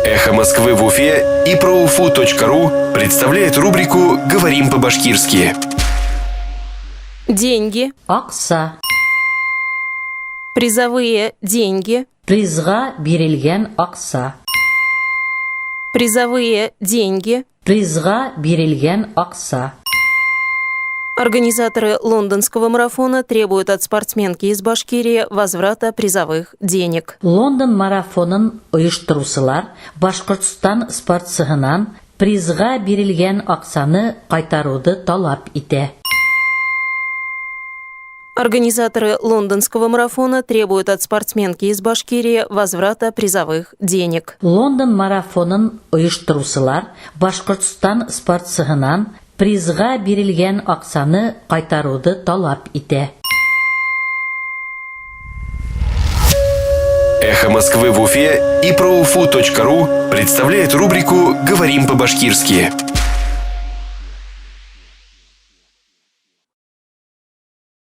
Эхо Москвы в Уфе и ProUFU.ру представляет рубрику «Говорим по-башкирски». Деньги. Акса. Призовые деньги. Призга берилген акса. Призовые деньги. Призга берилген акса. Организаторы лондонского марафона требуют от спортсменки из Башкирии возврата призовых денег. Лондон марафонын оештырусылар Башкортстан спортсыгынан призга берилген аксаны кайтаруды талап итә. Организаторы лондонского марафона требуют от спортсменки из Башкирии возврата призовых денег. Лондон марафонын оештырусылар Башкортстан спортсыгынан призга берилген аксаны кайтаруды талап итә. Эхо Москвы в Уфе и ProUFU.ру представляет рубрику «Говорим по-башкирски».